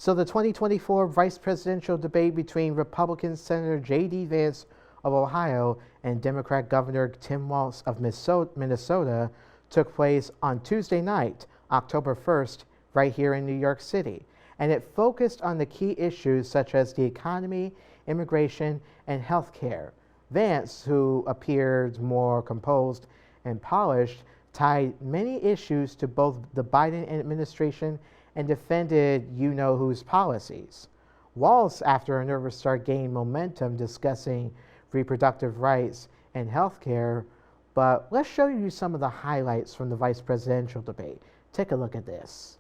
So the 2024 vice presidential debate between Republican Senator J.D. Vance of Ohio and Democrat Governor Tim Walz of Minnesota took place on Tuesday night, October 1st, right here in New York City. And it focused on the key issues such as the economy, immigration, and health care. Vance, who appeared more composed and polished, tied many issues to both the Biden administration and defended you-know-who's policies. Walz, after a nervous start, gained momentum discussing reproductive rights and health care. But let's show you some of the highlights from the vice presidential debate. Take a look at this.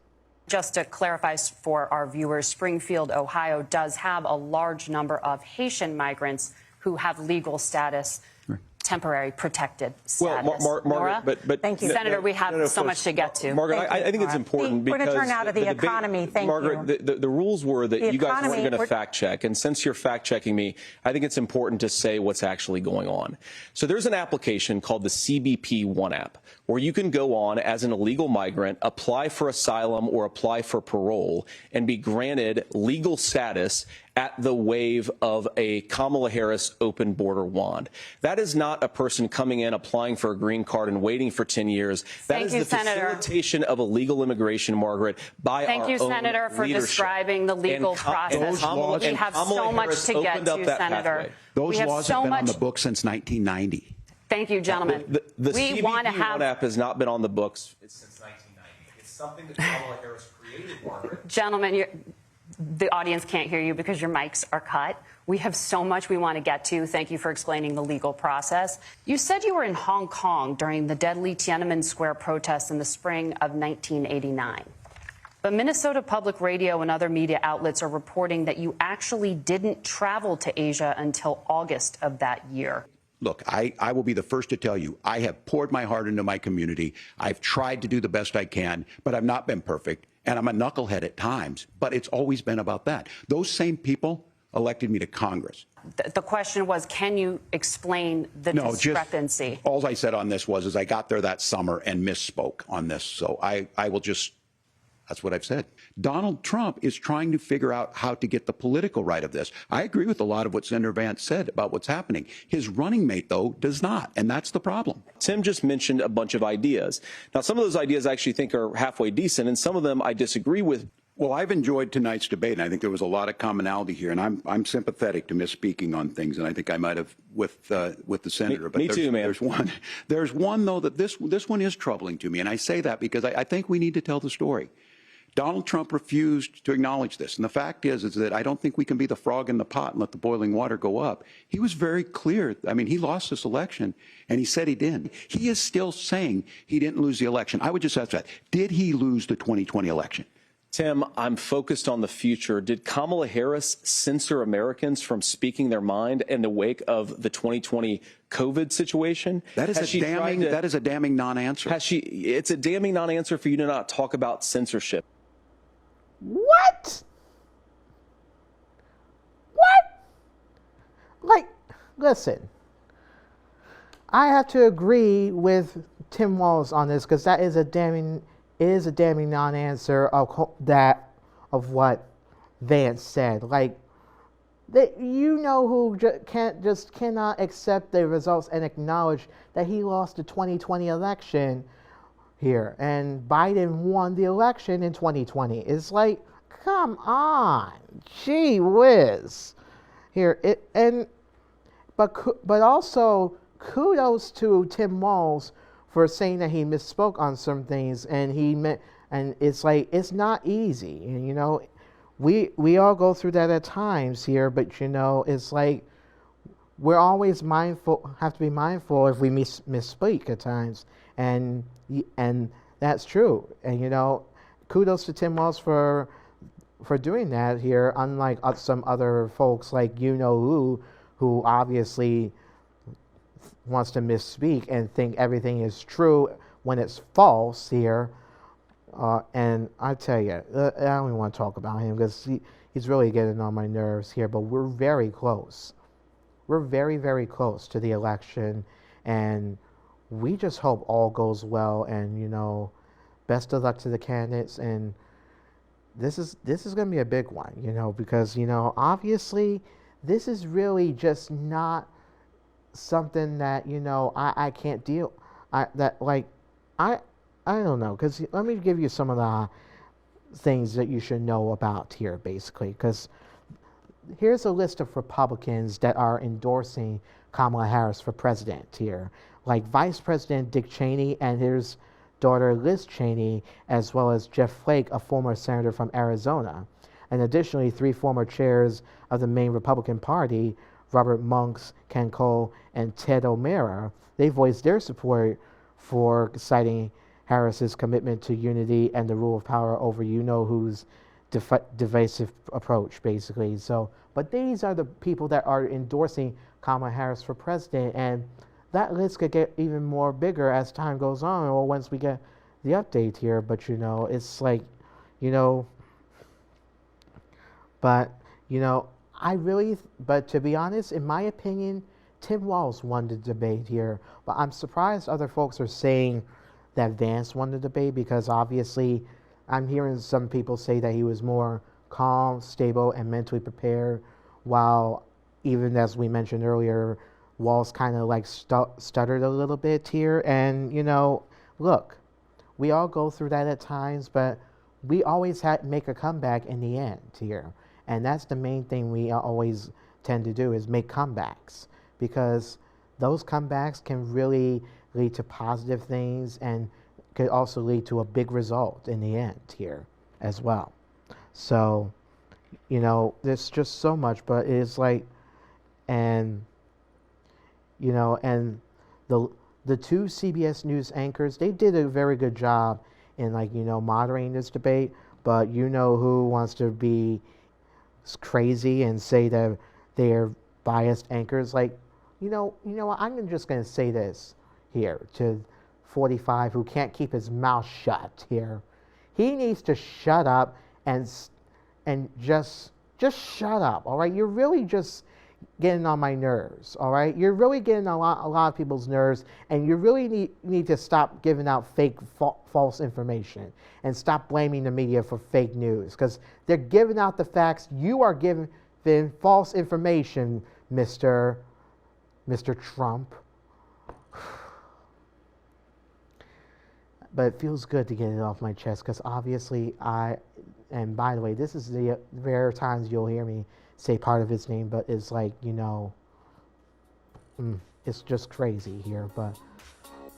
Just to clarify for our viewers, Springfield, Ohio does have a large number of Haitian migrants who have legal status, temporary protected status. Well, Margaret, but thank you, Senator. We have so much to get to. Margaret, I think it's important because we're going to turn out of the economy. Thank Margaret, you. The rules were that you guys weren't going to fact check, and since you're fact checking me, I think it's important to say what's actually going on. So there's an application called the CBP One app, where you can go on as an illegal migrant, apply for asylum or apply for parole, and be granted legal status at the wave of a Kamala Harris open border wand. That is not a person coming in, applying for a green card and waiting for 10 years. That is the facilitation of illegal immigration, Margaret, by our own leadership. Thank you, Senator, for describing the legal process. We have so much to get to, Senator. Those laws have been on the books since 1990. Thank you, gentlemen. The CBP One app has not been on the books since 1990. It's something that Kamala Harris created, Margaret. Gentlemen, the audience can't hear you because your mics are cut. We have so much we want to get to. Thank you for explaining the legal process. You said you were in Hong Kong during the deadly Tiananmen Square protests in the spring of 1989. But Minnesota Public Radio and other media outlets are reporting that you actually didn't travel to Asia until August of that year. Look, I will be the first to tell you, I have poured my heart into my community. I've tried to do the best I can, but I've not been perfect. And I'm a knucklehead at times, but it's always been about that. Those same people elected me to Congress. The question was, can you explain the discrepancy? All I said on this was I got there that summer and misspoke on this. So I will just, that's what I've said. Donald Trump is trying to figure out how to get the political right of this. I agree with a lot of what Senator Vance said about what's happening. His running mate, though, does not, and that's the problem. Tim just mentioned a bunch of ideas. Now, some of those ideas I actually think are halfway decent, and some of them I disagree with. Well, I've enjoyed tonight's debate, and I think there was a lot of commonality here, and I'm sympathetic to misspeaking on things, and I think I might have with the senator. Me too, man. There's one though that this one is troubling to me, and I say that because I think we need to tell the story. Donald Trump refused to acknowledge this. And the fact is that I don't think we can be the frog in the pot and let the boiling water go up. He was very clear. I mean, he lost this election, and he said he didn't. He is still saying he didn't lose the election. I would just ask that. Did he lose the 2020 election? Tim, I'm focused on the future. Did Kamala Harris censor Americans from speaking their mind in the wake of the 2020 COVID situation? That is a damning non-answer. It's a damning non-answer for you to not talk about censorship. What? Like, listen, I have to agree with Tim Walz on this because that is a damning non-answer of what Vance said. Like, you know who cannot accept the results and acknowledge that he lost the 2020 election here, and Biden won the election in 2020. It's like, come on, gee whiz. Here, but also kudos to Tim Walz for saying that he misspoke on some things, and it's like, it's not easy, and you know, we all go through that at times here, but you know, it's like we're always have to be mindful if we misspeak at times, and that's true. And you know, kudos to Tim Walz for doing that here, unlike some other folks like who obviously wants to misspeak and think everything is true when it's false here. And I tell you, I don't even want to talk about him because he's really getting on my nerves here, but we're very close. We're very, very close to the election, and we just hope all goes well, and, you know, best of luck to the candidates, and this is going to be a big one, because obviously this is really just not something that I can't deal. I don't know, because let me give you some of the things that you should know about here, basically, because here's a list of Republicans that are endorsing Kamala Harris for president here, like Vice President Dick Cheney and his daughter Liz Cheney, as well as Jeff Flake, a former senator from Arizona. And additionally, 3 former chairs of the main Republican Party, Robert Monks, Ken Cole, and Ted O'Meara, they voiced their support for citing Harris's commitment to unity and the rule of power over who's divisive approach, basically. So, but these are the people that are endorsing Kamala Harris for president, and that list could get even more bigger as time goes on, or once we get the update here. But it's like, but but to be honest, in my opinion, Tim Walz won the debate here. But I'm surprised other folks are saying that Vance won the debate, because obviously I'm hearing some people say that he was more calm, stable, and mentally prepared, while even as we mentioned earlier, Walz kind of like stuttered a little bit here. And look, we all go through that at times, but we always make a comeback in the end here. And that's the main thing we always tend to do, is make comebacks, because those comebacks can really lead to positive things and could also lead to a big result in the end here as well. So, there's just so much, but it's like, and and the 2 CBS News anchors, they did a very good job in moderating this debate. But who wants to be crazy and say that they're biased anchors? Like, what, I'm just going to say this here to 45, who can't keep his mouth shut here. He needs to shut up and just shut up, all right? You're really just getting on my nerves, all right? You're really getting a lot of people's nerves, and you really need to stop giving out fake, false information, and stop blaming the media for fake news, because they're giving out the facts. You are giving false information, Mr. Trump. But it feels good to get it off my chest, because obviously and by the way, this is the rare times you'll hear me say part of his name, but it's like, it's just crazy here. But